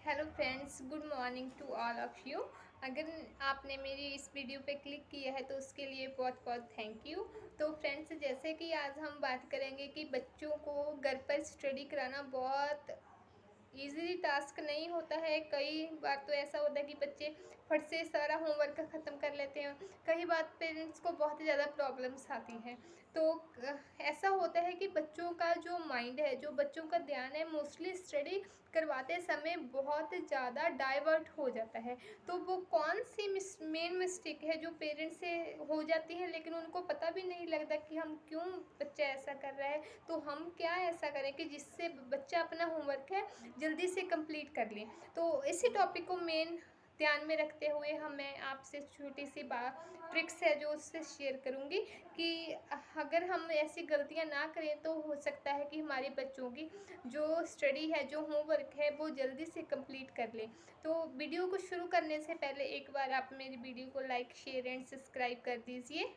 Hello friends, good morning to all of you. अगर आपने मेरी इस वीडियो पे क्लिक किया है तो उसके लिए बहुत बहुत थैंक यू। तो फ्रेंड्स, जैसे कि आज हम बात करेंगे कि बच्चों को घर पर स्टडी कराना बहुत ईज़ी टास्क नहीं होता है। कई बार तो ऐसा होता है कि बच्चे फट से सारा होमवर्क ख़त्म कर लेते हैं। कई बार पेरेंट्स को बहुत ज़्यादा प्रॉब्लम्स आती हैं। तो ऐसा होता है कि बच्चों का जो माइंड है, जो बच्चों का ध्यान है, मोस्टली स्टडी करवाते समय बहुत ज़्यादा डाइवर्ट हो जाता है। तो वो कौन सी मेन मिस्टेक है जो पेरेंट्स से हो जाती है, लेकिन उनको पता भी नहीं लगता कि हम क्यों बच्चा ऐसा कर रहा है। तो हम क्या ऐसा करें कि जिससे बच्चा अपना होमवर्क है जल्दी से कंप्लीट कर लें। तो इसी टॉपिक को मेन ध्यान में रखते हुए मैं आपसे छोटी सी बात ट्रिक्स है जो उससे शेयर करूँगी कि अगर हम ऐसी गलतियाँ ना करें तो हो सकता है कि हमारे बच्चों की जो स्टडी है, जो होमवर्क है, वो जल्दी से कंप्लीट कर लें। तो वीडियो को शुरू करने से पहले एक बार आप मेरी वीडियो को लाइक, शेयर एंड सब्सक्राइब कर दीजिए।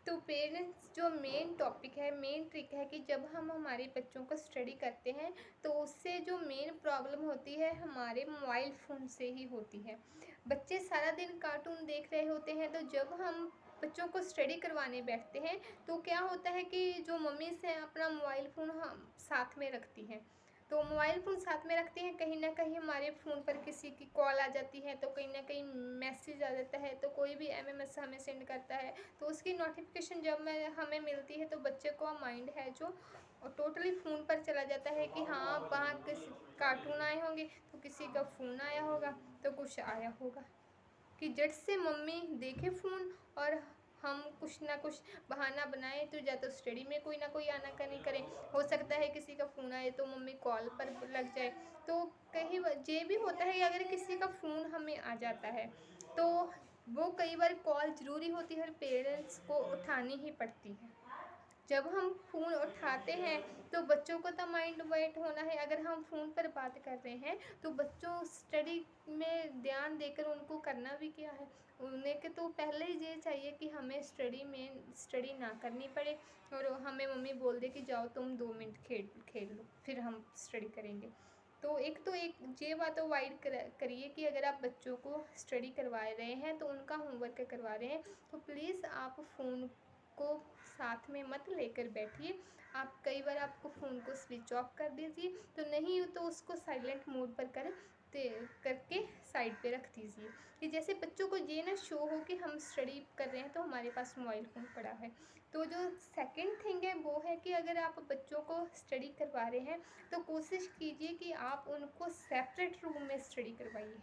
तो पेरेंट्स, जो मेन टॉपिक है, मेन ट्रिक है कि जब हम हमारे बच्चों को स्टडी करते हैं तो उससे जो मेन प्रॉब्लम होती है हमारे मोबाइल फ़ोन से ही होती है। बच्चे सारा दिन कार्टून देख रहे होते हैं, तो जब हम बच्चों को स्टडी करवाने बैठते हैं तो क्या होता है कि जो मम्मीज़ हैं अपना मोबाइल फ़ोन हम साथ में रखती हैं। तो मोबाइल फ़ोन साथ में रखते हैं, कहीं न कहीं हमारे फ़ोन पर किसी की कॉल आ जाती है, तो कहीं न कहीं मैसेज आ जाता है, तो कोई भी एमएमएस हमें सेंड करता है, तो उसकी नोटिफिकेशन जब मैं हमें मिलती है तो बच्चे का माइंड है जो टोटली फ़ोन पर चला जाता है कि हाँ, वहाँ किसी कार्टून आए होंगे, तो किसी का फ़ोन आया होगा, तो कुछ आया होगा। कि झट से मम्मी देखे फ़ोन और हम कुछ ना कुछ बहाना बनाएं तो या तो स्टडी में कोई ना कोई आनाकानी करें। हो सकता है किसी का फ़ोन आए तो मम्मी कॉल पर लग जाए। तो कहीं ये भी होता है कि अगर किसी का फ़ोन हमें आ जाता है तो वो कई बार कॉल ज़रूरी होती है और पेरेंट्स को उठानी ही पड़ती है। जब हम फ़ोन उठाते हैं तो बच्चों को तो माइंड वाइट होना है। अगर हम फ़ोन पर बात कर रहे हैं तो बच्चों स्टडी में ध्यान देकर उनको करना भी क्या है। उन्हें के तो पहले ही ये चाहिए कि हमें स्टडी ना करनी पड़े और हमें मम्मी बोल दे कि जाओ तुम 2 मिनट खेल खेल लो, फिर हम स्टडी करेंगे। तो एक ये बात अवॉइड करिए कि अगर आप बच्चों को स्टडी करवा रहे हैं तो उनका होमवर्क करवा रहे हैं तो प्लीज़ आप फ़ोन को साथ में मत लेकर बैठिए। आप कई बार आपको फ़ोन को स्विच ऑफ कर दीजिए, तो नहीं हो तो उसको साइलेंट मोड पर करके साइड पे रख दीजिए कि जैसे बच्चों को ये ना शो हो कि हम स्टडी कर रहे हैं तो हमारे पास मोबाइल फ़ोन पड़ा है। तो जो सेकंड थिंग है वो है कि अगर आप बच्चों को स्टडी करवा रहे हैं तो कोशिश कीजिए कि आप उनको सेपरेट रूम में स्टडी करवाइए।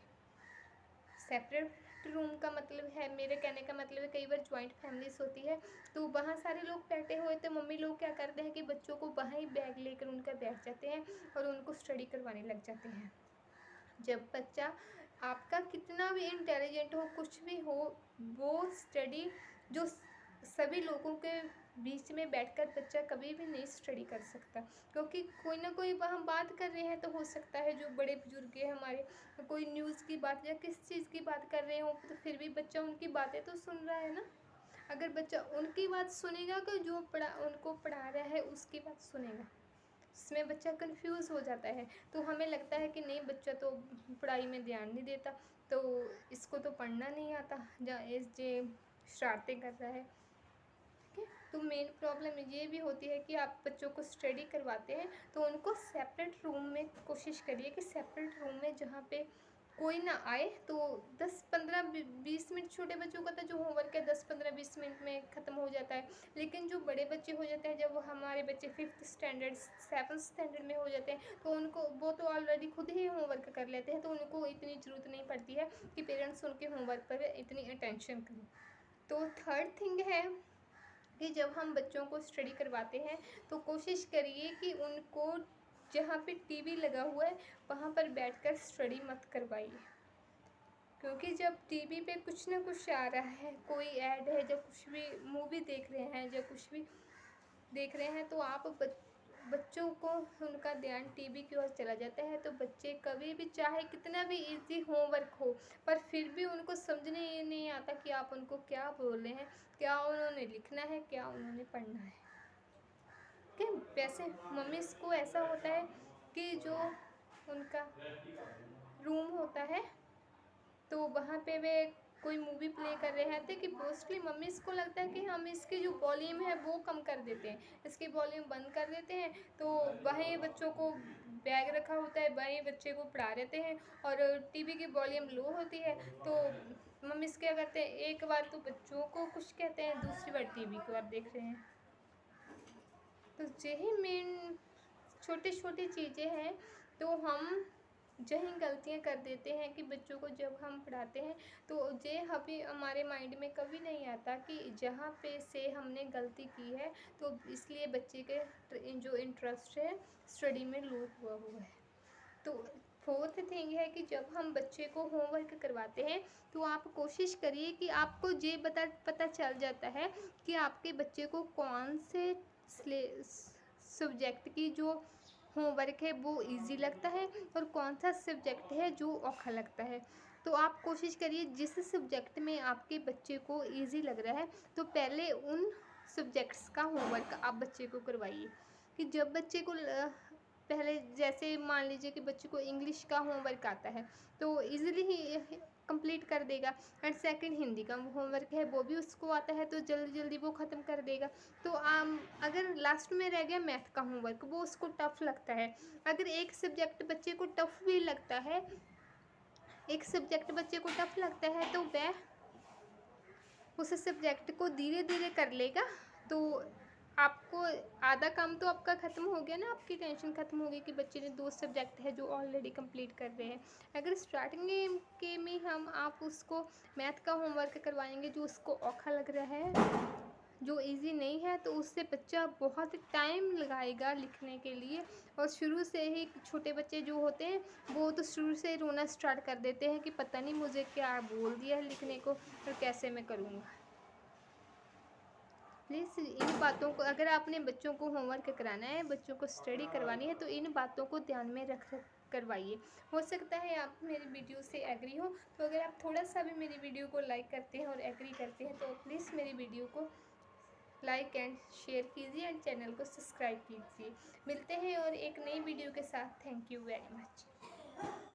सेपरेट रूम का मतलब है, मेरे कहने का मतलब है, कई बार जॉइंट फैमिलीज होती है तो वहाँ सारे लोग बैठे हुए तो मम्मी लोग क्या करते हैं कि बच्चों को वहाँ ही बैग लेकर उनका बैठ जाते हैं और उनको स्टडी करवाने लग जाते हैं। जब बच्चा आपका कितना भी इंटेलिजेंट हो, कुछ भी हो, वो स्टडी जो सभी लोगों के बीच में बैठकर बच्चा कभी भी नहीं स्टडी कर सकता, क्योंकि कोई ना कोई वहाँ बात कर रहे हैं। तो हो सकता है जो बड़े बुजुर्ग हैं हमारे, कोई न्यूज़ की बात या किस चीज़ की बात कर रहे हो, तो फिर भी बच्चा उनकी बातें तो सुन रहा है ना। अगर बच्चा उनकी बात सुनेगा तो जो उनको पढ़ा रहा है उसकी बात सुनेगा, इसमें बच्चा कंफ्यूज हो जाता है। तो हमें लगता है कि नहीं, बच्चा तो पढ़ाई में ध्यान नहीं देता, तो इसको तो पढ़ना नहीं आता, या ये शरारतें कर रहा है। ठीक है, तो मेन प्रॉब्लम ये भी होती है कि आप बच्चों को स्टडी करवाते हैं तो उनको सेपरेट रूम में कोशिश करिए कि सेपरेट रूम में जहाँ पे कोई ना आए। तो 10-15-20 मिनट, छोटे बच्चों का तो जो होमवर्क है 10-15-20 मिनट में ख़त्म हो जाता है। लेकिन जो बड़े बच्चे हो जाते हैं, जब हमारे बच्चे 5th स्टैंडर्ड 7th स्टैंडर्ड में हो जाते हैं तो उनको वो तो ऑलरेडी खुद ही होमवर्क कर लेते हैं, तो उनको इतनी ज़रूरत नहीं पड़ती है कि पेरेंट्स उनके होमवर्क पर इतनी अटेंशन करें। तो थर्ड थिंग है कि जब हम बच्चों को स्टडी करवाते हैं तो कोशिश करिए कि उनको जहाँ पे टीवी लगा हुआ है वहाँ पर बैठकर स्टडी मत करवाइए, क्योंकि जब टीवी पे कुछ ना कुछ आ रहा है, कोई ऐड है, जब कुछ भी मूवी देख रहे हैं, जब कुछ भी देख रहे हैं, तो आप बच्चों को उनका ध्यान टीवी की ओर चला जाता है। तो बच्चे कभी भी, चाहे कितना भी इजी होमवर्क हो, पर फिर भी उनको समझने ये नहीं आता कि आप उनको क्या बोल रहे हैं, क्या उन्होंने लिखना है, क्या उन्होंने पढ़ना है। कि वैसे मम्मीज़ को ऐसा होता है कि जो उनका रूम होता है, तो वहाँ पे वे कोई मूवी प्ले कर रहे थे कि मोस्टली मम्मीज़ को लगता है कि हम इसकी जो वॉल्यूम है वो कम कर देते हैं, इसकी वॉल्यूम बंद कर देते हैं, तो वहीं बच्चों को बैग रखा होता है, वहीं बच्चे को पढ़ा देते हैं, और टीवी की वॉल्यूम लो होती है, तो मम्मीज़ क्या करते हैं, एक बार तो बच्चों को कुछ कहते हैं, दूसरी बार टीवी को आप देख रहे हैं। तो यही मेन छोटी छोटी चीज़ें हैं, तो हम यही गलतियाँ कर देते हैं कि बच्चों को जब हम पढ़ाते हैं तो ये अभी हमारे माइंड में कभी नहीं आता कि जहाँ पे से हमने गलती की है, तो इसलिए बच्चे के जो इंटरेस्ट है स्टडी में लूज हुआ है। तो फोर्थ थिंग है कि जब हम बच्चे को होमवर्क करवाते हैं तो आप कोशिश करिए कि आपको ये पता चल जाता है कि आपके बच्चे को कौन से सब्जेक्ट की जो होमवर्क है वो इजी लगता है और कौन सा सब्जेक्ट है जो औखा लगता है। तो आप कोशिश करिए जिस सब्जेक्ट में आपके बच्चे को इजी लग रहा है तो पहले उन सब्जेक्ट्स का होमवर्क आप बच्चे को करवाइए। कि जब बच्चे को पहले जैसे मान लीजिए कि बच्चे को इंग्लिश का होमवर्क आता है तो इजीली ही कंप्लीट कर देगा, एंड सेकंड हिंदी का होमवर्क है वो भी उसको आता है तो जल्दी जल्दी वो ख़त्म कर देगा। तो अगर लास्ट में रह गया मैथ का होमवर्क, वो उसको टफ़ लगता है। अगर एक सब्जेक्ट बच्चे को टफ़ भी लगता है, एक सब्जेक्ट बच्चे को टफ़ लगता है तो वह उस सब्जेक्ट को धीरे धीरे कर लेगा, तो आपको आधा काम तो आपका ख़त्म हो गया ना, आपकी टेंशन ख़त्म हो गई कि बच्चे ने 2 सब्जेक्ट है जो ऑलरेडी कंप्लीट कर रहे हैं। अगर स्टार्टिंग के में हम आप उसको मैथ का होमवर्क करवाएंगे जो उसको औखा लग रहा है, जो इजी नहीं है, तो उससे बच्चा बहुत टाइम लगाएगा लिखने के लिए, और शुरू से ही छोटे बच्चे जो होते हैं वो तो शुरू से ही रोना स्टार्ट कर देते हैं कि पता नहीं मुझे क्या बोल दिया है लिखने को और कैसे मैं करूँगा। प्लीज़ इन बातों को, अगर आपने बच्चों को होमवर्क कराना है, बच्चों को स्टडी करवानी है, तो इन बातों को ध्यान में रख करवाइए। हो सकता है आप मेरी वीडियो से एग्री हो, तो अगर आप थोड़ा सा भी मेरी वीडियो को लाइक करते हैं और एग्री करते हैं तो प्लीज़ मेरी वीडियो को लाइक एंड शेयर कीजिए एंड चैनल को सब्सक्राइब कीजिए। मिलते हैं और एक नई वीडियो के साथ। Thank you very much.